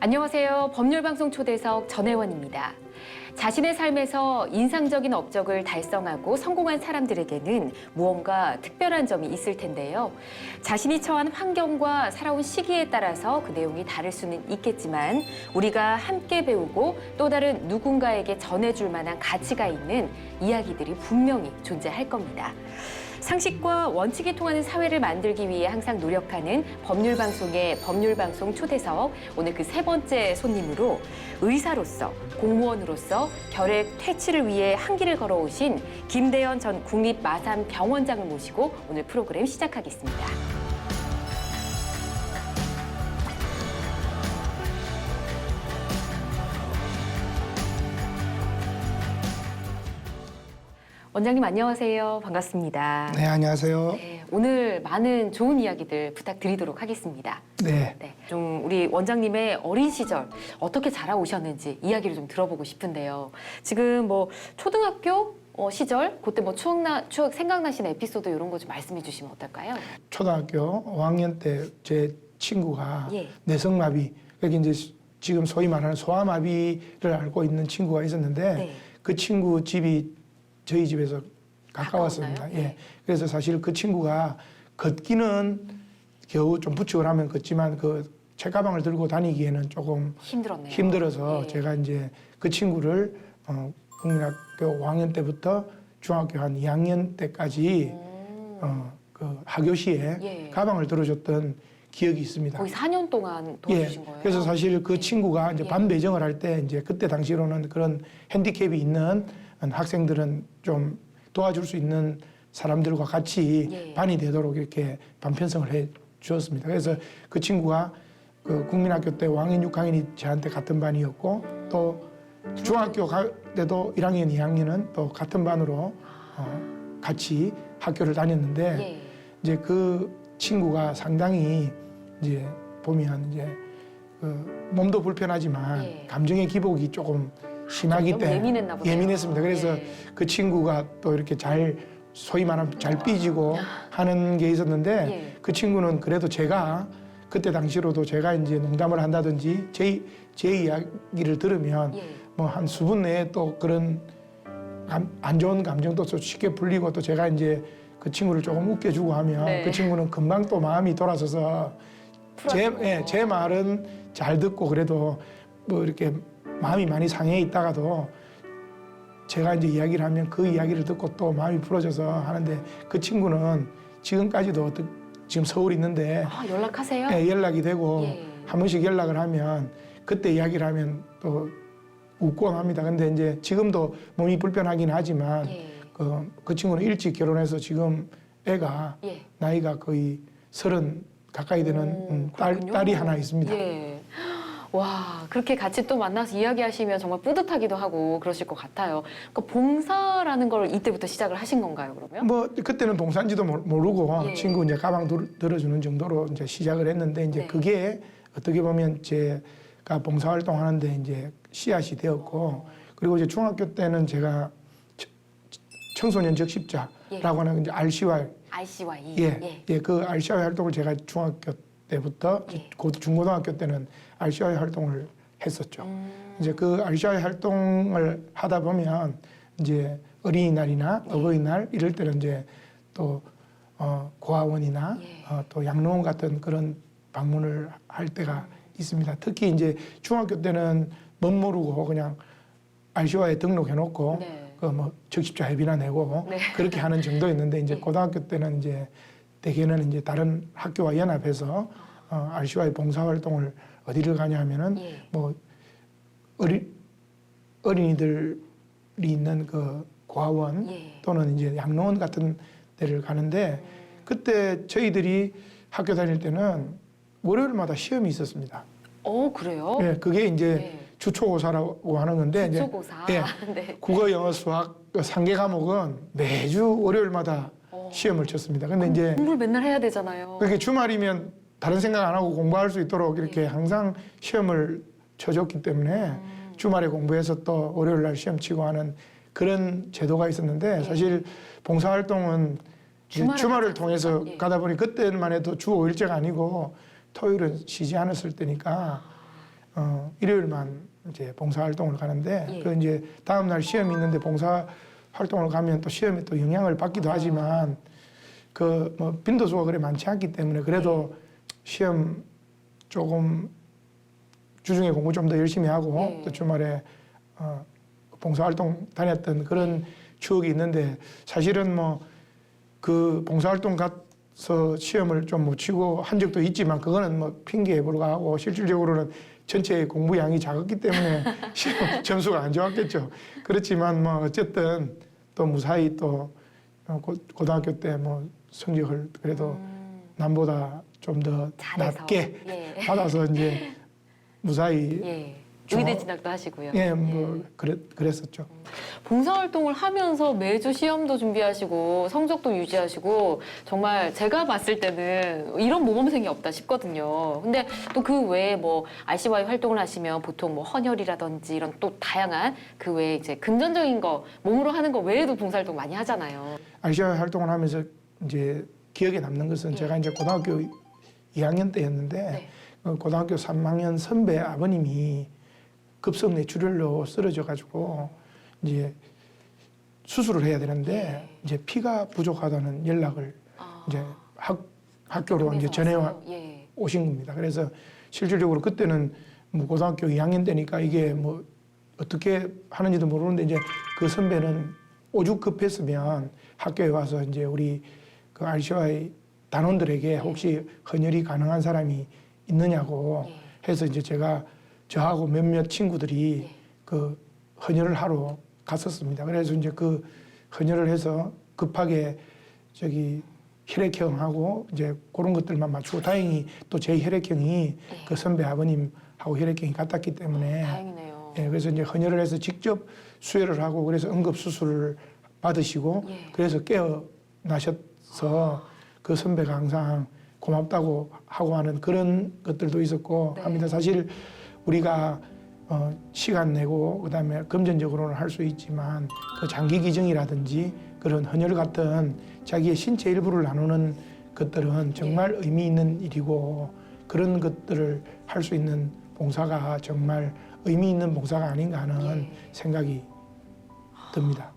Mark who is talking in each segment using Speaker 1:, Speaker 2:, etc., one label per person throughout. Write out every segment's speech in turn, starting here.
Speaker 1: 안녕하세요. 법률방송 초대석 전혜원입니다. 자신의 삶에서 인상적인 업적을 달성하고 성공한 사람들에게는 무언가 특별한 점이 있을 텐데요. 자신이 처한 환경과 살아온 시기에 따라서 그 내용이 다를 수는 있겠지만 우리가 함께 배우고 또 다른 누군가에게 전해줄 만한 가치가 있는 이야기들이 분명히 존재할 겁니다. 상식과 원칙이 통하는 사회를 만들기 위해 항상 노력하는 법률방송의 법률방송 초대석, 오늘 그 세 번째 손님으로 의사로서, 공무원으로서 결핵 퇴치를 위해 한 길을 걸어오신 김대현 전 국립마산병원장을 모시고 오늘 프로그램 시작하겠습니다. 원장님 안녕하세요. 반갑습니다.
Speaker 2: 네, 안녕하세요.
Speaker 1: 네, 오늘 많은 좋은 이야기들 부탁드리도록 하겠습니다.
Speaker 2: 네.
Speaker 1: 좀 우리 원장님의 어린 시절 어떻게 자라오셨는지 이야기를 좀 들어보고 싶은데요. 지금 뭐 초등학교 시절 그때 뭐 추억 생각나시는 에피소드 이런 거 좀 말씀해 주시면 어떨까요?
Speaker 2: 초등학교 5학년 때 제 친구가
Speaker 1: 예.
Speaker 2: 뇌성마비, 여기 이제 지금 소위 말하는 소아마비를 앓고 있는 친구가 있었는데
Speaker 1: 네.
Speaker 2: 그 친구 집이 저희 집에서 가까웠습니다.
Speaker 1: 가까웠나요?
Speaker 2: 예.
Speaker 1: 네.
Speaker 2: 그래서 사실 그 친구가 걷기는 겨우 좀 부축을 하면 걷지만 그 책가방을 들고 다니기에는 조금
Speaker 1: 힘들었네요.
Speaker 2: 힘들어서
Speaker 1: 예.
Speaker 2: 제가 이제 그 친구를 국민학교 5학년 때부터 중학교 한 2학년 때까지 그 하교시에
Speaker 1: 예.
Speaker 2: 가방을 들어줬던 기억이 있습니다.
Speaker 1: 거의 4년 동안
Speaker 2: 예.
Speaker 1: 도와주신 거예요?
Speaker 2: 그래서 사실 그
Speaker 1: 예.
Speaker 2: 친구가 이제
Speaker 1: 예.
Speaker 2: 반 배정을 할 때 이제 그때 당시로는 그런 핸디캡이 있는 학생들은 좀 도와줄 수 있는 사람들과 같이
Speaker 1: 예.
Speaker 2: 반이 되도록 이렇게 반 편성을 해 주었습니다. 그래서 그 친구가 그 국민학교 때 5학년, 6학년이 저한테 같은 반이었고 또 중학교 때도 1학년, 2학년은 또 같은 반으로 같이 학교를 다녔는데
Speaker 1: 예.
Speaker 2: 이제 그 친구가 상당히 이제 보면 이제 그 몸도 불편하지만
Speaker 1: 예.
Speaker 2: 감정의 기복이 조금 심하기
Speaker 1: 좀
Speaker 2: 때문에
Speaker 1: 예민했나 보네요.
Speaker 2: 예민했습니다. 그래서
Speaker 1: 예.
Speaker 2: 그 친구가 또 이렇게 잘 소위 말하면 잘 삐지고 하는 게 있었는데
Speaker 1: 예.
Speaker 2: 그 친구는 그래도 제가 그때 당시로도 제가 이제 농담을 한다든지 제 이야기를 들으면
Speaker 1: 예.
Speaker 2: 뭐 한 수분 내에 또 그런 안 좋은 감정도 쉽게 풀리고 또 제가 이제 그 친구를 조금 웃겨주고 하면
Speaker 1: 네.
Speaker 2: 그 친구는 금방 또 마음이 돌아서서 제 말은 잘 듣고 그래도 뭐 이렇게 마음이 많이 상해 있다가도 제가 이제 이야기를 하면 그 이야기를 듣고 또 마음이 풀어져서 하는데 그 친구는 지금까지도 지금 서울 있는데
Speaker 1: 아, 연락하세요?
Speaker 2: 예, 연락이 되고
Speaker 1: 예.
Speaker 2: 한 번씩 연락을 하면 그때 이야기를 하면 또 웃곤 합니다. 근데 이제 지금도 몸이 불편하긴 하지만
Speaker 1: 예.
Speaker 2: 그 친구는 일찍 결혼해서 지금 애가
Speaker 1: 예.
Speaker 2: 나이가 거의 30 가까이 되는
Speaker 1: 그렇군요.
Speaker 2: 딸이 하나 있습니다.
Speaker 1: 예. 와, 그렇게 같이 또 만나서 이야기하시면 정말 뿌듯하기도 하고 그러실 것 같아요. 그러니까 봉사라는 걸 이때부터 시작을 하신 건가요, 그러면?
Speaker 2: 뭐 그때는 봉사인지도 모르고
Speaker 1: 예.
Speaker 2: 친구 이제 가방 들어주는 정도로 이제 시작을 했는데 이제
Speaker 1: 네.
Speaker 2: 그게 어떻게 보면 제가 봉사활동 하는데 이제 씨앗이 되었고 그리고 이제 중학교 때는 제가 청소년 적십자라고 하는 이제 RCY
Speaker 1: RCY.
Speaker 2: 그 RCY 활동을 제가 중학교 때부터
Speaker 1: 예.
Speaker 2: 중고등학교 때는 RCY 활동을 했었죠. 이제 그 RCY 활동을 하다 보면 이제 어린이날이나 어버이날 이럴 때는 이제 또 고아원이나
Speaker 1: 예.
Speaker 2: 또 양로원 같은 그런 방문을 할 때가 있습니다. 특히 이제 중학교 때는 멋 모르고 그냥 RCY에 등록해놓고
Speaker 1: 네.
Speaker 2: 그 뭐 적십자 회비나 내고
Speaker 1: 네.
Speaker 2: 그렇게 하는 정도였는데 이제
Speaker 1: 예.
Speaker 2: 고등학교 때는 이제 대개는 이제 다른 학교와 연합해서 RCY 봉사활동을 어디를 가냐 하면은
Speaker 1: 예.
Speaker 2: 뭐 어린이들이 있는 그 고아원
Speaker 1: 예.
Speaker 2: 또는 이제 양로원 같은 데를 가는데 그때 저희들이 학교 다닐 때는 월요일마다 시험이 있었습니다.
Speaker 1: 그래요?
Speaker 2: 예, 그게 이제
Speaker 1: 예.
Speaker 2: 주초고사라고 하는 건데
Speaker 1: 주초고사.
Speaker 2: 이제
Speaker 1: 네.
Speaker 2: 국어, 영어, 수학 3개 과목은 매주 월요일마다 시험을 쳤습니다. 근데 이제
Speaker 1: 공부를 맨날 해야 되잖아요.
Speaker 2: 그게 주말이면 다른 생각 안 하고 공부할 수 있도록 이렇게 항상 시험을 쳐줬기 때문에 주말에 공부해서 또 월요일 날 시험 치고 하는 그런 제도가 있었는데 사실 봉사활동은 주말을 통해서
Speaker 1: 예.
Speaker 2: 가다 보니 그때만 해도 주 5일제가 아니고 토요일은 쉬지 않았을 때니까 일요일만 이제 봉사활동을 가는데
Speaker 1: 예.
Speaker 2: 그 이제 다음 날 시험이 있는데 봉사활동을 가면 또 시험에 또 영향을 받기도 하지만 그 뭐 빈도수가 그래 많지 않기 때문에 그래도 시험 조금 주중에 공부 좀 더 열심히 하고
Speaker 1: 예.
Speaker 2: 또 주말에 봉사활동 다녔던 그런 추억이 있는데 사실은 뭐 그 봉사활동 가서 시험을 좀 못 치고 한 적도 있지만 그거는 뭐 핑계에 불과하고 실질적으로는 전체 공부량이 작았기 때문에 시험 점수가 안 좋았겠죠. 그렇지만 뭐 어쨌든 또 무사히 또 고등학교 때 뭐 성적을 그래도 남보다 좀 더
Speaker 1: 잘해서.
Speaker 2: 낮게
Speaker 1: 예.
Speaker 2: 받아서 이제 무사히
Speaker 1: 예.
Speaker 2: 중학-
Speaker 1: 의대 진학도 하시고요.
Speaker 2: 예, 뭐 그랬었죠.
Speaker 1: 봉사활동을 하면서 매주 시험도 준비하시고 성적도 유지하시고 정말 제가 봤을 때는 이런 모범생이 없다 싶거든요. 근데 또 그 외에 뭐 RCY 활동을 하시면 보통 뭐 헌혈이라든지 이런 또 다양한 그 외에 이제 금전적인 거 몸으로 하는 거 외에도 봉사활동 많이 하잖아요.
Speaker 2: RCI 활동을 하면서 이제 기억에 남는 것은
Speaker 1: 예.
Speaker 2: 제가 이제 고등학교 2학년 때였는데
Speaker 1: 네.
Speaker 2: 고등학교 3학년 선배 아버님이 급성 뇌출혈로 쓰러져 가지고 이제 수술을 해야 되는데
Speaker 1: 예.
Speaker 2: 이제 피가 부족하다는 연락을 이제 학교로 이제
Speaker 1: 동네에서
Speaker 2: 전해
Speaker 1: 왔어요. 예.
Speaker 2: 오신 겁니다. 그래서 실질적으로 그때는 뭐 고등학교 2학년 때니까 이게 뭐 어떻게 하는지도 모르는데 이제 그 선배는 오죽 급했으면 학교에 와서 이제 우리 그 RCY 단원들에게 혹시 헌혈이 가능한 사람이 있느냐고 해서 이제 저하고 몇몇 친구들이 그 헌혈을 하러 갔었습니다. 그래서 이제 그 헌혈을 해서 급하게 저기 혈액형하고 이제 그런 것들만 맞추고 다행히 또 제 혈액형이 그 선배 아버님하고 혈액형이 같았기 때문에
Speaker 1: 다행이네요.
Speaker 2: 예, 그래서 이제 헌혈을 해서 직접 수혈을 하고 그래서 응급 수술을 받으시고 그래서 깨어나셔서 그 선배가 항상 고맙다고 하고 하는 그런 것들도 있었고 합니다. 사실 우리가 시간 내고 그다음에 금전적으로는 할 수 있지만 그 장기 기증이라든지 그런 헌혈 같은 자기의 신체 일부를 나누는 것들은 정말 의미 있는 일이고 그런 것들을 할 수 있는 봉사가 정말 의미 있는 봉사가 아닌가 하는 생각이 듭니다.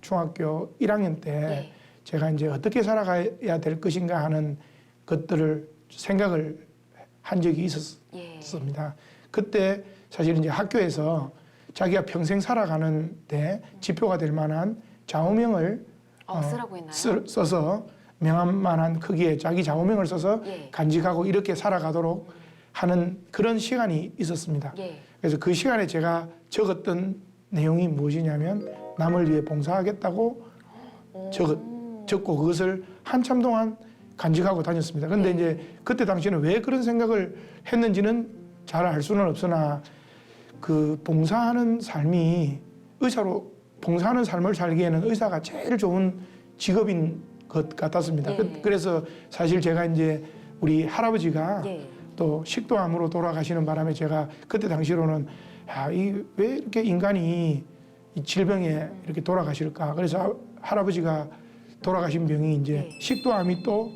Speaker 2: 중학교 1학년 때 제가 이제 어떻게 살아가야 될 것인가 하는 것들을 생각을 한 적이 있었습니다. 그때 사실 이제 학교에서 자기가 평생 살아가는데 지표가 될 만한 좌우명을
Speaker 1: 쓰라고 했나요?
Speaker 2: 써서 명함만한 크기의 자기 좌우명을 써서 간직하고 이렇게 살아가도록 하는 그런 시간이 있었습니다. 그래서 그 시간에 제가 적었던 내용이 무엇이냐면 남을 위해 봉사하겠다고 적고 그것을 한참 동안 간직하고 다녔습니다. 그런데 이제 그때 당시에는 왜 그런 생각을 했는지는 잘 알 수는 없으나 그 봉사하는 삶이 의사로 봉사하는 삶을 살기에는 의사가 제일 좋은 직업인 것 같았습니다. 그래서 사실 제가 이제 우리 할아버지가 또 식도암으로 돌아가시는 바람에 제가 그때 당시로는 왜 이렇게 인간이 이 질병에 이렇게 돌아가실까? 그래서 할아버지가 돌아가신 병이 이제 식도암이 또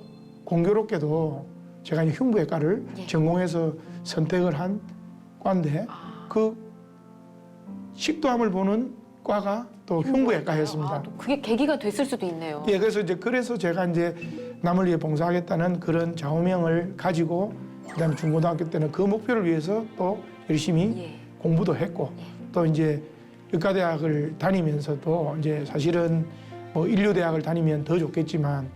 Speaker 2: 공교롭게도 제가 이제 흉부외과를 전공해서 선택을 한 과인데 그 식도암을 보는 과가 또 흉부외과였습니다.
Speaker 1: 또 그게 계기가 됐을 수도 있네요.
Speaker 2: 예, 그래서 제가 이제 남을 위해 봉사하겠다는 그런 좌우명을 가지고 그다음에 중고등학교 때는 그 목표를 위해서 또 열심히 공부도 했고 또 이제 의과대학을 다니면서도 이제 사실은 뭐 인류대학을 다니면 더 좋겠지만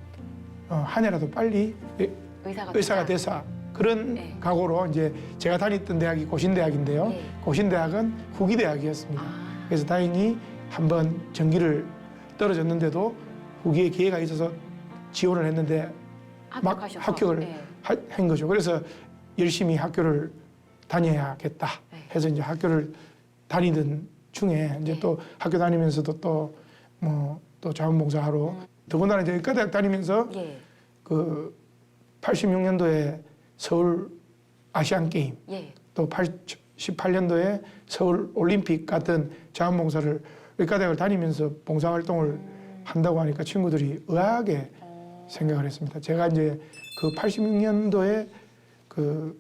Speaker 2: 한 해라도 빨리 의사가 돼서 그런 각오로 이제 제가 다녔던 대학이 고신대학인데요. 고신대학은 후기대학이었습니다. 그래서 다행히 한번 전기를 떨어졌는데도 후기에 기회가 있어서 지원을 했는데 막 합격을 한 거죠. 그래서 열심히 학교를 다녀야겠다 해서 이제 학교를 다니던 중에 이제 또 학교 다니면서도 또 또 자원봉사하러 더군다나 이제 의과대학 다니면서 그 86년도에 서울 아시안 게임 또 88년도에 서울 올림픽 같은 자원봉사를 의과대학을 다니면서 봉사활동을 한다고 하니까 친구들이 의아하게 생각을 했습니다. 제가 이제 그 86년도에 그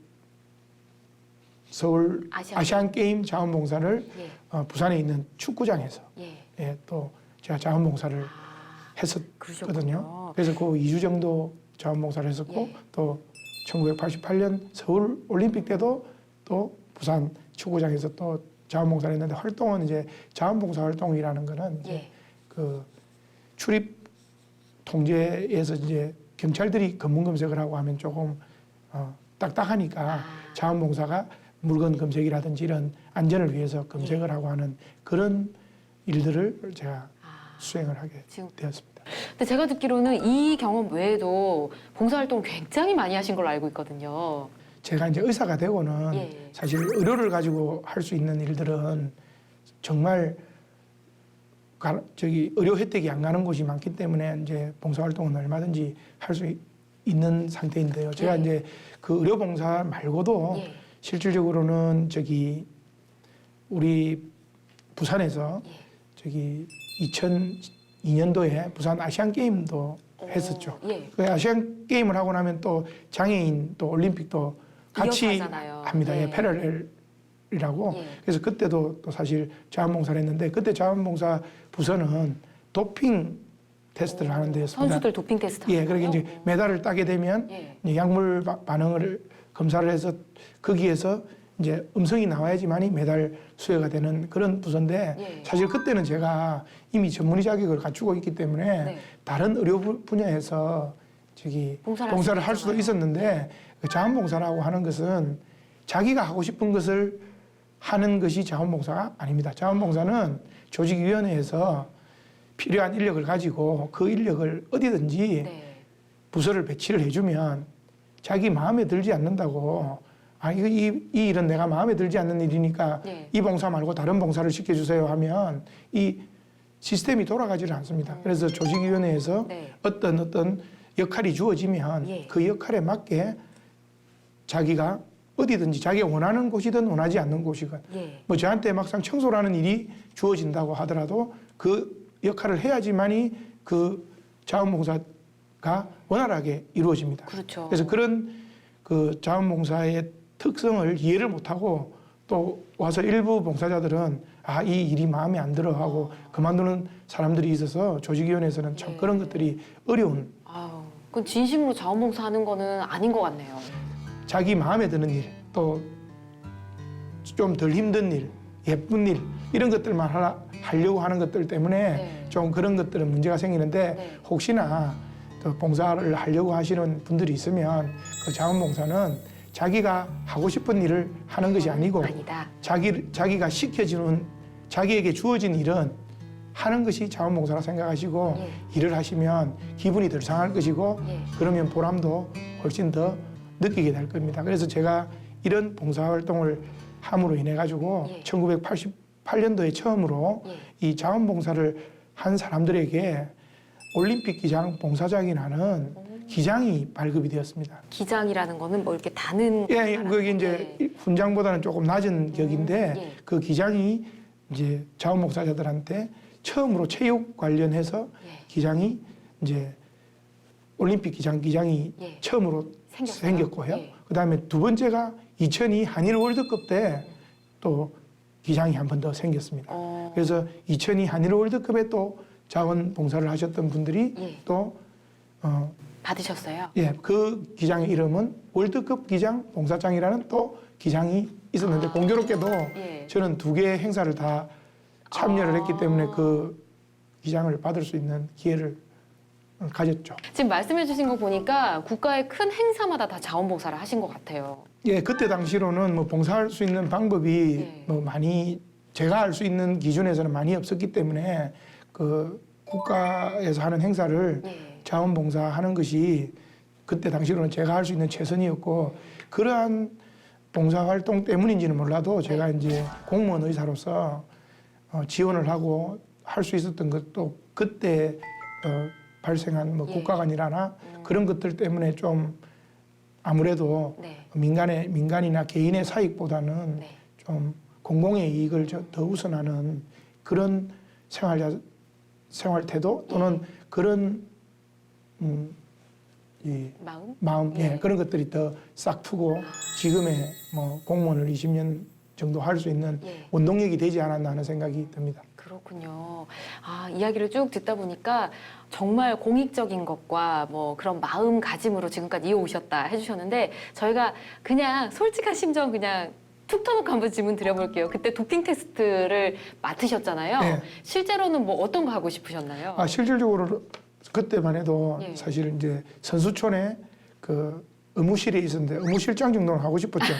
Speaker 2: 서울
Speaker 1: 아시안
Speaker 2: 아시안 게임 자원봉사를
Speaker 1: 예.
Speaker 2: 부산에 있는 축구장에서
Speaker 1: 예.
Speaker 2: 예, 또 제가 자원봉사를
Speaker 1: 아,
Speaker 2: 했었거든요.
Speaker 1: 그러셨군요.
Speaker 2: 그래서 그 2주 정도 자원봉사를 했었고
Speaker 1: 예.
Speaker 2: 또 1988년 서울 올림픽 때도 또 부산 축구장에서 또 자원봉사를 했는데 활동은 이제 자원봉사 활동이라는 거는 이제
Speaker 1: 예.
Speaker 2: 그 출입 통제에서 이제 경찰들이 검문 검색을 하고 하면 조금 딱딱하니까 자원봉사가 물건 검색이라든지 이런 안전을 위해서 검색을 하고 하는 그런 일들을 제가 수행을 하게
Speaker 1: 지금
Speaker 2: 되었습니다.
Speaker 1: 근데 제가 듣기로는 이 경험 외에도 봉사활동 굉장히 많이 하신 걸로 알고 있거든요.
Speaker 2: 제가 이제 의사가 되고는
Speaker 1: 예.
Speaker 2: 사실 의료를 가지고 할 수 있는 일들은 정말 의료 혜택이 안 가는 곳이 많기 때문에 이제 봉사활동은 얼마든지 할 수 있는 상태인데요. 제가
Speaker 1: 예.
Speaker 2: 이제 그 의료봉사 말고도
Speaker 1: 예.
Speaker 2: 실질적으로는 우리 부산에서
Speaker 1: 예.
Speaker 2: 2002년도에 부산 아시안 게임도 했었죠.
Speaker 1: 예.
Speaker 2: 그 아시안 게임을 하고 나면 또 장애인 또 올림픽도 같이
Speaker 1: 이어서 하잖아요.
Speaker 2: 합니다.
Speaker 1: 예.
Speaker 2: 예, 패럴렐이라고.
Speaker 1: 예.
Speaker 2: 그래서 그때도 또 사실 자원봉사를 했는데 그때 자원봉사 부서는 도핑 테스트를 하는 데였습니다.
Speaker 1: 선수들 도핑 테스트
Speaker 2: 예,
Speaker 1: 하는
Speaker 2: 그렇게
Speaker 1: 거예요?
Speaker 2: 이제 메달을 따게 되면
Speaker 1: 예.
Speaker 2: 이제 약물 반응을 검사를 해서 거기에서 이제 음성이 나와야지만이 메달 수여가 되는 그런 부서인데
Speaker 1: 예.
Speaker 2: 사실 그때는 제가 이미 전문의 자격을 갖추고 있기 때문에
Speaker 1: 네.
Speaker 2: 다른 의료 분야에서 봉사를 할 수도 있었는데 그 자원봉사라고 하는 것은 자기가 하고 싶은 것을 하는 것이 자원봉사가 아닙니다. 자원봉사는 조직위원회에서 필요한 인력을 가지고 그 인력을 어디든지
Speaker 1: 네.
Speaker 2: 부서를 배치를 해주면 자기 마음에 들지 않는다고 이 일은 내가 마음에 들지 않는 일이니까
Speaker 1: 네.
Speaker 2: 이 봉사 말고 다른 봉사를 시켜주세요 하면 이 시스템이 돌아가지를 않습니다. 그래서 조직위원회에서
Speaker 1: 네.
Speaker 2: 어떤 역할이 주어지면
Speaker 1: 예.
Speaker 2: 그 역할에 맞게 자기가 어디든지 자기가 원하는 곳이든 원하지 않는 곳이든
Speaker 1: 예.
Speaker 2: 뭐 저한테 막상 청소라는 일이 주어진다고 하더라도 그 역할을 해야지만이 그 자원봉사가 원활하게 이루어집니다.
Speaker 1: 그렇죠.
Speaker 2: 그래서 그런 그 자원봉사의 특성을 이해를 못하고 또 와서 일부 봉사자들은 이 일이 마음에 안 들어 하고 그만두는 사람들이 있어서 조직위원회에서는 참
Speaker 1: 네.
Speaker 2: 그런 것들이 어려운
Speaker 1: 아유, 그건 진심으로 자원봉사 하는 거는 아닌 것 같네요.
Speaker 2: 자기 마음에 드는 일, 또 좀 덜 힘든 일, 예쁜 일 이런 것들만 하려고 하는 것들 때문에
Speaker 1: 네.
Speaker 2: 좀 그런 것들은 문제가 생기는데
Speaker 1: 네.
Speaker 2: 혹시나 또 봉사를 하려고 하시는 분들이 있으면 그 자원봉사는 자기가 하고 싶은 일을 하는 것이 아니고
Speaker 1: 아니다.
Speaker 2: 자기가 시켜주는 자기에게 주어진 일은 하는 것이 자원봉사라 생각하시고
Speaker 1: 예.
Speaker 2: 일을 하시면 기분이 덜 상할 것이고
Speaker 1: 예.
Speaker 2: 그러면 보람도 훨씬 더 느끼게 될 겁니다. 그래서 제가 이런 봉사활동을 함으로 인해 가지고
Speaker 1: 예.
Speaker 2: 1988년도에 처음으로
Speaker 1: 예.
Speaker 2: 이 자원봉사를 한 사람들에게 올림픽 기장 봉사장이라는 기장이 발급이 되었습니다.
Speaker 1: 기장이라는 거는 뭐 이렇게 다는
Speaker 2: 예, 그게 이제 훈장보다는 조금 낮은 격인데
Speaker 1: 예.
Speaker 2: 그 기장이 이제 자원봉사자들한테 처음으로 체육 관련해서
Speaker 1: 예.
Speaker 2: 기장이 이제 올림픽 기장이
Speaker 1: 예.
Speaker 2: 처음으로
Speaker 1: 생겼어요?
Speaker 2: 생겼고요.
Speaker 1: 예.
Speaker 2: 그다음에 두 번째가 2002 한일 월드컵 때 또 기장이 한 번 더 생겼습니다. 그래서 2002 한일 월드컵에 또 자원봉사를 하셨던 분들이
Speaker 1: 예.
Speaker 2: 또
Speaker 1: 받으셨어요?
Speaker 2: 예, 그 기장의 이름은 월드컵 기장 봉사장이라는 또 기장이 있었는데 공교롭게도
Speaker 1: 예.
Speaker 2: 저는 두 개의 행사를 다 참여를 했기 때문에 그 기장을 받을 수 있는 기회를 가졌죠.
Speaker 1: 지금 말씀해 주신 거 보니까 국가의 큰 행사마다 다 자원봉사를 하신 것 같아요.
Speaker 2: 예, 그때 당시로는 뭐 봉사할 수 있는 방법이
Speaker 1: 예.
Speaker 2: 뭐 많이 제가 알 수 있는 기준에서는 많이 없었기 때문에 그 국가에서 하는 행사를
Speaker 1: 예.
Speaker 2: 자원봉사하는 것이 그때 당시로는 제가 할 수 있는 최선이었고 그러한 봉사활동 때문인지는 몰라도 제가 이제 공무원 의사로서 지원을 하고 할 수 있었던 것도 그때 발생한 뭐
Speaker 1: 예.
Speaker 2: 국가관이라나 그런 것들 때문에 좀 아무래도
Speaker 1: 네.
Speaker 2: 민간이나 개인의 사익보다는
Speaker 1: 네.
Speaker 2: 좀 공공의 이익을 더 우선하는 그런 생활 태도 또는 그런 이
Speaker 1: 마음?
Speaker 2: 예, 그런 것들이 더 싹 트고 지금의 뭐 공무원을 20년 정도 할 수 있는
Speaker 1: 예.
Speaker 2: 원동력이 되지 않았나 하는 생각이 듭니다.
Speaker 1: 그렇군요. 아, 이야기를 쭉 듣다 보니까 정말 공익적인 것과 뭐 그런 마음가짐으로 지금까지 이어오셨다 해주셨는데 저희가 그냥 솔직한 심정 그냥 툭 터놓고 한번 질문 드려볼게요. 그때 도핑 테스트를 맡으셨잖아요.
Speaker 2: 네.
Speaker 1: 실제로는 뭐 어떤 거 하고 싶으셨나요?
Speaker 2: 실질적으로 그때만 해도
Speaker 1: 예.
Speaker 2: 사실 이제 선수촌에 그 의무실에 있었는데 의무실장 정도는 하고 싶었죠.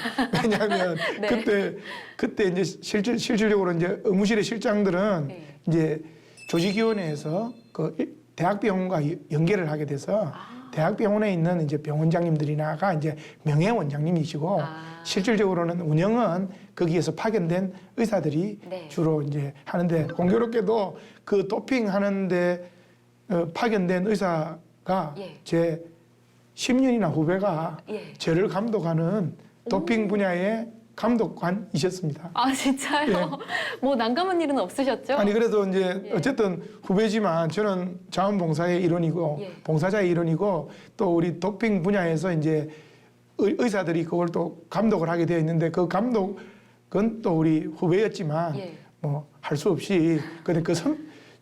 Speaker 2: 왜냐하면
Speaker 1: 네.
Speaker 2: 그때 이제 실질적으로 이제 의무실의 실장들은
Speaker 1: 네.
Speaker 2: 이제 조직위원회에서 그 대학병원과 연계를 하게 돼서 대학병원에 있는 이제 병원장님들이나가 이제 명예 원장님이시고 실질적으로는 운영은 거기에서 파견된 의사들이
Speaker 1: 네.
Speaker 2: 주로 이제 하는데 공교롭게도 그 도핑 하는데 파견된 의사가
Speaker 1: 예.
Speaker 2: 제 10년이나 후배가
Speaker 1: 예.
Speaker 2: 저를 감독하는 도핑 분야의 감독관이셨습니다.
Speaker 1: 아, 진짜요?
Speaker 2: 예.
Speaker 1: 뭐 난감한 일은 없으셨죠?
Speaker 2: 아니 그래도 이제
Speaker 1: 예.
Speaker 2: 어쨌든 후배지만 저는 자원봉사의 일원이고
Speaker 1: 예.
Speaker 2: 봉사자의 일원이고 또 우리 도핑 분야에서 이제 의사들이 그걸 또 감독을 하게 되어 있는데 그 감독은 또 우리 후배였지만
Speaker 1: 예.
Speaker 2: 뭐 할 수 없이 근데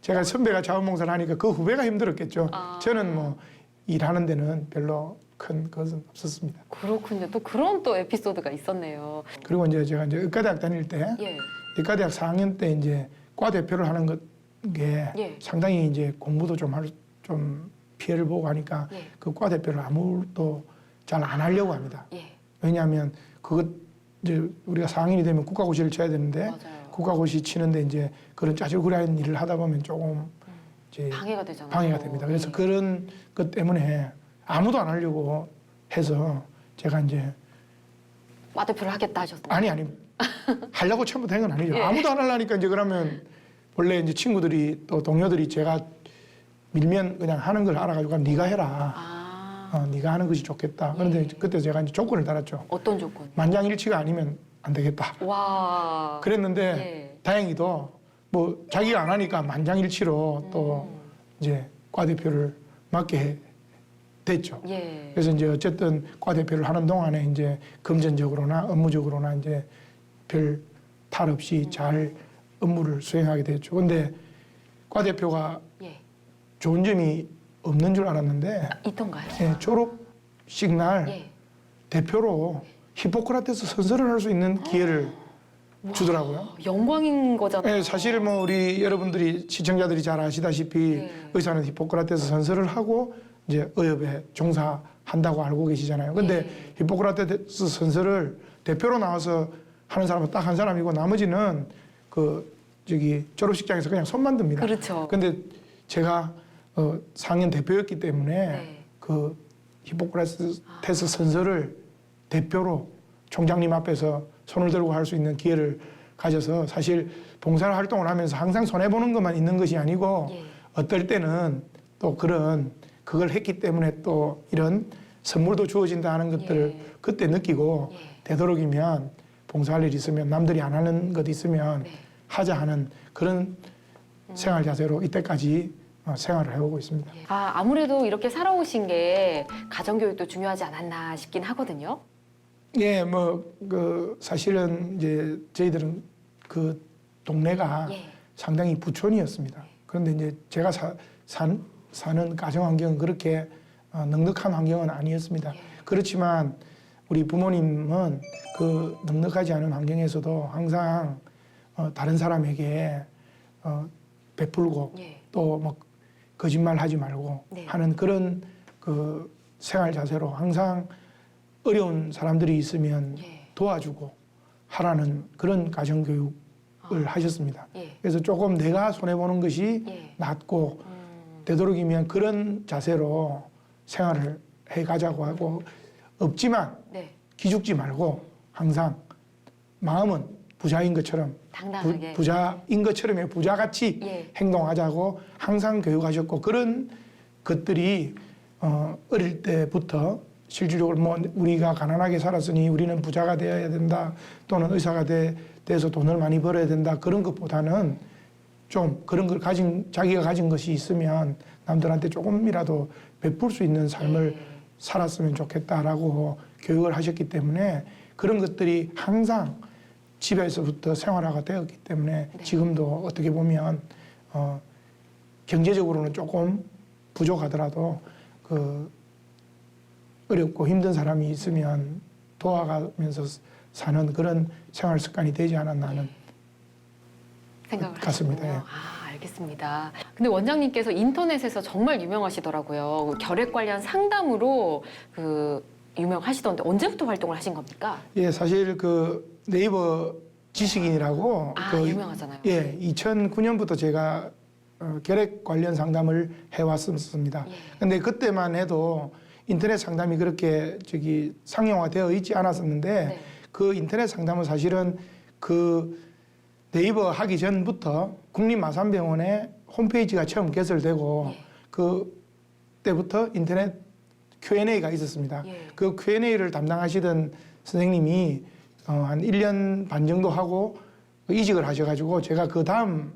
Speaker 2: 제가 선배가 자원봉사를 하니까 그 후배가 힘들었겠죠. 저는 뭐 일하는 데는 별로 큰 것은 없었습니다.
Speaker 1: 그렇군요. 또 그런 또 에피소드가 있었네요.
Speaker 2: 그리고 이제 제가 이제 의과대학 다닐 때
Speaker 1: 예.
Speaker 2: 의과대학 4학년 때 이제 과 대표를 하는 게
Speaker 1: 예.
Speaker 2: 상당히 이제 공부도 좀 피해를 보고 하니까
Speaker 1: 예.
Speaker 2: 그 과 대표를 아무도 잘 안 하려고 합니다.
Speaker 1: 예.
Speaker 2: 왜냐하면 그것 이제 우리가 4학년이 되면 국가고시를 쳐야 되는데
Speaker 1: 맞아요.
Speaker 2: 국가고시 치는데 이제 그런 짜질구리한 일을 하다 보면 조금 이제
Speaker 1: 방해가 되잖아요.
Speaker 2: 방해가 됩니다. 그래서
Speaker 1: 예.
Speaker 2: 그런 것 때문에 아무도 안 하려고 해서 제가 이제
Speaker 1: 과 대표를 하겠다 하셨어요.
Speaker 2: 아니 하려고 처음부터 한 건 아니죠.
Speaker 1: 예.
Speaker 2: 아무도 안 하려니까 이제 그러면 원래 이제 친구들이 또 동료들이 제가 밀면 그냥 하는 걸 알아가지고 그럼 네가 해라. 네가 하는 것이 좋겠다. 그런데
Speaker 1: 예.
Speaker 2: 그때 제가 이제 조건을 달았죠.
Speaker 1: 어떤 조건?
Speaker 2: 만장일치가 아니면 안 되겠다.
Speaker 1: 와.
Speaker 2: 그랬는데
Speaker 1: 예.
Speaker 2: 다행히도 뭐 자기가 안 하니까 만장일치로 또 이제 과 대표를 맡게 됐죠.
Speaker 1: 예.
Speaker 2: 그래서 이제 어쨌든 과 대표를 하는 동안에 이제 금전적으로나 업무적으로나 이제 별 탈 없이 잘 업무를 수행하게 됐죠. 근데 과 대표가
Speaker 1: 예.
Speaker 2: 좋은 점이 없는 줄 알았는데
Speaker 1: 있던가요?
Speaker 2: 예, 졸업식 날
Speaker 1: 예.
Speaker 2: 대표로 히포크라테스 선서를 할 수 있는 기회를 주더라고요.
Speaker 1: 영광인 거잖아요.
Speaker 2: 예, 사실 뭐 우리 여러분들이 시청자들이 잘 아시다시피
Speaker 1: 예.
Speaker 2: 의사는 히포크라테스 선서를 하고 이제 의협에 종사한다고 알고 계시잖아요. 근데
Speaker 1: 예.
Speaker 2: 히포크라테스 선서를 대표로 나와서 하는 사람은 딱 한 사람이고 나머지는 그 저기 졸업식장에서 그냥 손만 듭니다.
Speaker 1: 그렇죠.
Speaker 2: 근데 제가 4학년 대표였기 때문에
Speaker 1: 네.
Speaker 2: 그 히포크라테스 선서를 대표로 총장님 앞에서 손을 들고 할 수 있는 기회를 가져서 사실 봉사 활동을 하면서 항상 손해보는 것만 있는 것이 아니고
Speaker 1: 예.
Speaker 2: 어떨 때는 또 그걸 했기 때문에 또 이런 선물도 주어진다 하는 것들을
Speaker 1: 예.
Speaker 2: 그때 느끼고
Speaker 1: 예.
Speaker 2: 되도록이면 봉사할 일 있으면 남들이 안 하는 것 있으면
Speaker 1: 네.
Speaker 2: 하자 하는 그런 생활 자세로 이때까지 생활을 해오고 있습니다.
Speaker 1: 예. 아무래도 이렇게 살아오신 게 가정교육도 중요하지 않았나 싶긴 하거든요.
Speaker 2: 예, 사실은 이제 저희들은 그 동네가
Speaker 1: 예.
Speaker 2: 상당히 부촌이었습니다. 그런데 이제 제가 사는 가정 환경은 그렇게 넉넉한 환경은 아니었습니다.
Speaker 1: 예.
Speaker 2: 그렇지만 우리 부모님은 그 넉넉하지 않은 환경에서도 항상 다른 사람에게 베풀고
Speaker 1: 예.
Speaker 2: 또 뭐 거짓말하지 말고
Speaker 1: 네.
Speaker 2: 하는 그런 그 생활 자세로 항상 어려운 사람들이 있으면
Speaker 1: 예.
Speaker 2: 도와주고 하라는 그런 가정교육을 하셨습니다.
Speaker 1: 예.
Speaker 2: 그래서 조금 내가 손해보는 것이
Speaker 1: 예.
Speaker 2: 낫고 되도록이면 그런 자세로 생활을 해가자고 하고 없지만
Speaker 1: 네.
Speaker 2: 기죽지 말고 항상 마음은 부자인 것처럼
Speaker 1: 당당하게.
Speaker 2: 부자인 것처럼 부자같이
Speaker 1: 예.
Speaker 2: 행동하자고 항상 교육하셨고 그런 것들이 어릴 때부터 실질적으로 뭐 우리가 가난하게 살았으니 우리는 부자가 되어야 된다 또는 의사가 돼서 돈을 많이 벌어야 된다 그런 것보다는 좀 그런 걸 자기가 가진 것이 있으면 남들한테 조금이라도 베풀 수 있는 삶을 살았으면 좋겠다라고 교육을 하셨기 때문에 그런 것들이 항상 집에서부터 생활화가 되었기 때문에
Speaker 1: 네.
Speaker 2: 지금도 어떻게 보면 경제적으로는 조금 부족하더라도 그 어렵고 힘든 사람이 있으면 도와가면서 사는 그런 생활 습관이 되지 않았나 하는
Speaker 1: 생각을
Speaker 2: 같습니다.
Speaker 1: 하시군요. 아, 알겠습니다. 근데 원장님께서 인터넷에서 정말 유명하시더라고요. 결핵 관련 상담으로 유명하시던데 언제부터 활동을 하신 겁니까?
Speaker 2: 예, 사실 그 네이버 지식인이라고
Speaker 1: 유명하잖아요.
Speaker 2: 예, 2009년부터 제가 결핵 관련 상담을 해왔습니다.
Speaker 1: 예.
Speaker 2: 근데 그때만 해도 인터넷 상담이 그렇게 상용화되어 있지 않았었는데
Speaker 1: 네.
Speaker 2: 그 인터넷 상담은 사실은 그 네이버 하기 전부터 국립마산병원의 홈페이지가 처음 개설되고
Speaker 1: 예.
Speaker 2: 그때부터 인터넷 Q&A가 있었습니다.
Speaker 1: 예.
Speaker 2: 그 Q&A를 담당하시던 선생님이 한 1년 반 정도 하고 이직을 하셔가지고 제가 그 다음을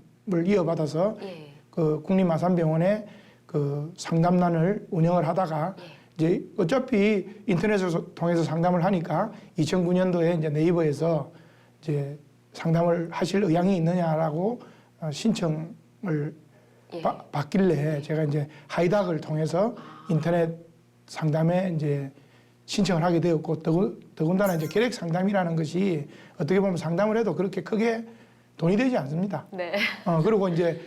Speaker 2: 이어받아서
Speaker 1: 예.
Speaker 2: 그 국립마산병원의 그 상담란을 운영을 하다가
Speaker 1: 예.
Speaker 2: 이제 어차피 인터넷을 통해서 상담을 하니까 2009년도에 이제 네이버에서 이제 상담을 하실 의향이 있느냐라고 신청을
Speaker 1: 예.
Speaker 2: 받길래 제가 이제 하이닥을 통해서 인터넷 상담에 이제 신청을 하게 되었고 더군다나 이제 결핵 상담이라는 것이 어떻게 보면 상담을 해도 그렇게 크게 돈이 되지 않습니다.
Speaker 1: 네.
Speaker 2: 그리고 이제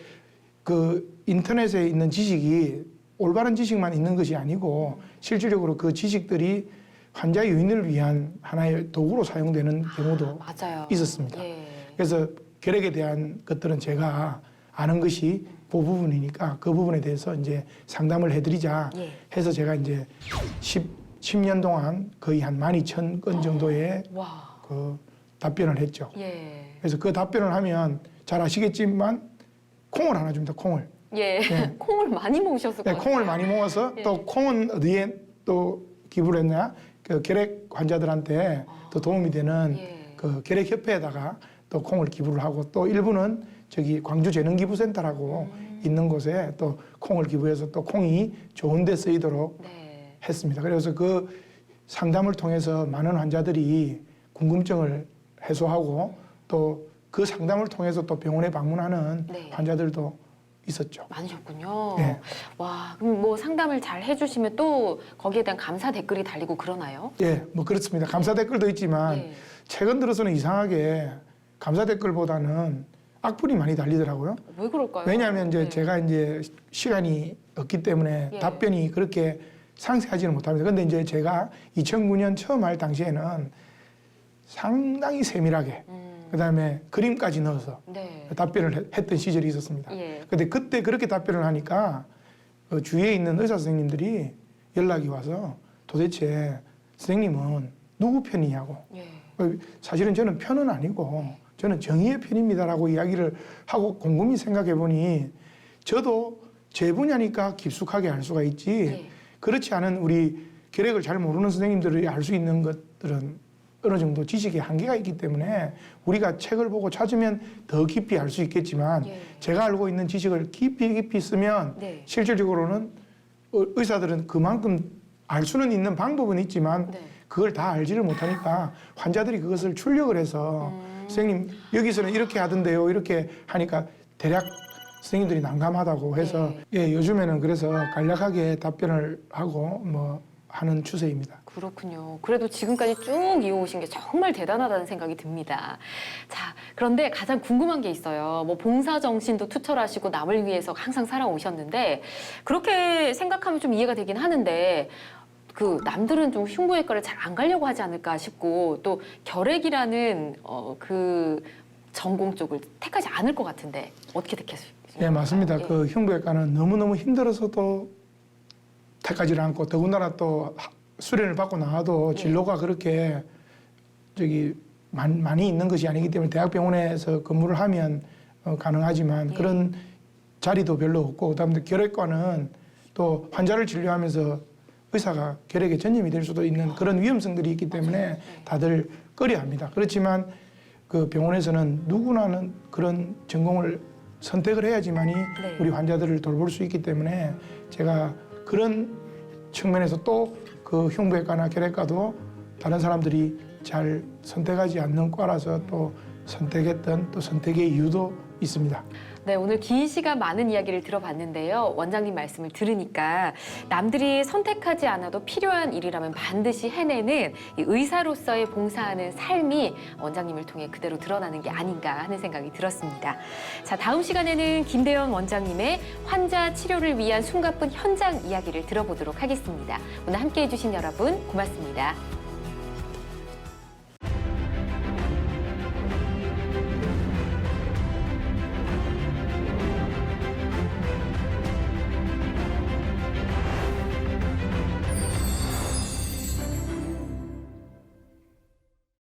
Speaker 2: 그 인터넷에 있는 지식이 올바른 지식만 있는 것이 아니고 실질적으로 그 지식들이 환자 유인을 위한 하나의 도구로 사용되는 경우도
Speaker 1: 맞아요.
Speaker 2: 있었습니다.
Speaker 1: 예.
Speaker 2: 그래서 결핵에 대한 것들은 제가 아는 것이 그 부분이니까 그 부분에 대해서 이제 상담을 해드리자
Speaker 1: 예.
Speaker 2: 해서 제가 이제 10년 동안 거의 한 12,000건 정도의
Speaker 1: 와.
Speaker 2: 그 답변을 했죠.
Speaker 1: 예.
Speaker 2: 그래서 그 답변을 하면 잘 아시겠지만 콩을 하나 줍니다. 콩을.
Speaker 1: 예.
Speaker 2: 네.
Speaker 1: 콩을 많이 모으셨을
Speaker 2: 네,
Speaker 1: 거예요.
Speaker 2: 콩을 많이 모아서
Speaker 1: 예.
Speaker 2: 또 콩은 어디에 또 기부를 했냐? 그 결핵 환자들한테 또 도움이 되는
Speaker 1: 예.
Speaker 2: 그 결핵협회에다가 또 콩을 기부를 하고 또 일부는 저기 광주재능기부센터라고 있는 곳에 또 콩을 기부해서 또 콩이 좋은 데 쓰이도록
Speaker 1: 네.
Speaker 2: 했습니다. 그래서 그 상담을 통해서 많은 환자들이 궁금증을 해소하고 또 그 상담을 통해서 또 병원에 방문하는
Speaker 1: 네.
Speaker 2: 환자들도 있었죠.
Speaker 1: 많으셨군요.
Speaker 2: 네.
Speaker 1: 와, 그럼 뭐 상담을 잘 해주시면 또 거기에 대한 감사 댓글이 달리고 그러나요?
Speaker 2: 예, 뭐 그렇습니다. 감사 댓글도 있지만
Speaker 1: 예.
Speaker 2: 최근 들어서는 이상하게 감사 댓글보다는 악플이 많이 달리더라고요.
Speaker 1: 왜 그럴까요?
Speaker 2: 왜냐하면 이제
Speaker 1: 네.
Speaker 2: 제가 이제 시간이 없기 때문에
Speaker 1: 예.
Speaker 2: 답변이 그렇게 상세하지는 못합니다. 근데 이제 제가 2009년 처음 할 당시에는 상당히 세밀하게 그다음에 그림까지 넣어서
Speaker 1: 네.
Speaker 2: 답변을 했던 시절이 있었습니다.
Speaker 1: 예.
Speaker 2: 근데 그때 그렇게 답변을 하니까 그 주위에 있는 의사 선생님들이 연락이 와서 도대체 선생님은 누구 편이냐고.
Speaker 1: 예.
Speaker 2: 사실은 저는 편은 아니고 저는 정의의 편입니다라고 이야기를 하고 곰곰이 생각해 보니 저도 제 분야니까 깊숙하게 알 수가 있지
Speaker 1: 예.
Speaker 2: 그렇지 않은 우리 결핵을 잘 모르는 선생님들이 알 수 있는 것들은 어느 정도 지식의 한계가 있기 때문에 우리가 책을 보고 찾으면 더 깊이 알 수 있겠지만
Speaker 1: 예.
Speaker 2: 제가 알고 있는 지식을 깊이 쓰면
Speaker 1: 네.
Speaker 2: 실질적으로는 의사들은 그만큼 알 수는 있는 방법은 있지만
Speaker 1: 네.
Speaker 2: 그걸 다 알지를 못하니까 환자들이 그것을 출력을 해서 선생님 여기서는 이렇게 하던데요 이렇게 하니까 대략 선생님들이 난감하다고 해서 예, 요즘에는 그래서 간략하게 답변을 하고 뭐 하는 추세입니다.
Speaker 1: 그렇군요. 그래도 지금까지 쭉 이어오신 게 정말 대단하다는 생각이 듭니다. 자, 그런데 가장 궁금한 게 있어요. 뭐 봉사 정신도 투철하시고 남을 위해서 항상 살아오셨는데 그렇게 생각하면 좀 이해가 되긴 하는데 그 남들은 좀 흉부외과를 잘 안 가려고 하지 않을까 싶고 또 결핵이라는 그 전공 쪽을 택하지 않을 것 같은데 어떻게 택했어요?
Speaker 2: 네, 맞습니다.
Speaker 1: 예.
Speaker 2: 그 흉부외과는 너무너무 힘들어서도 택하지를 않고 더군다나 또 수련을 받고 나와도 진로가 그렇게 많이 있는 것이 아니기 때문에 대학병원에서 근무를 하면 가능하지만 그런 자리도 별로 없고 그다음에 결핵과는 또 환자를 진료하면서 의사가 결핵에 전염이 될 수도 있는 그런 위험성들이 있기 때문에 다들 꺼려합니다. 그렇지만 그 병원에서는 누구나는 그런 전공을 선택을 해야지만이 우리 환자들을 돌볼 수 있기 때문에 제가 그런 측면에서 또 그 흉부외과나 결핵과도 다른 사람들이 잘 선택하지 않는 과라서 또 선택했던 또 선택의 이유도 있습니다.
Speaker 1: 네, 오늘 긴 시간 많은 이야기를 들어봤는데요. 원장님 말씀을 들으니까 남들이 선택하지 않아도 필요한 일이라면 반드시 해내는 이 의사로서의 봉사하는 삶이 원장님을 통해 그대로 드러나는 게 아닌가 하는 생각이 들었습니다. 자, 다음 시간에는 김대원 원장님의 환자 치료를 위한 숨가쁜 현장 이야기를 들어보도록 하겠습니다. 오늘 함께해 주신 여러분 고맙습니다.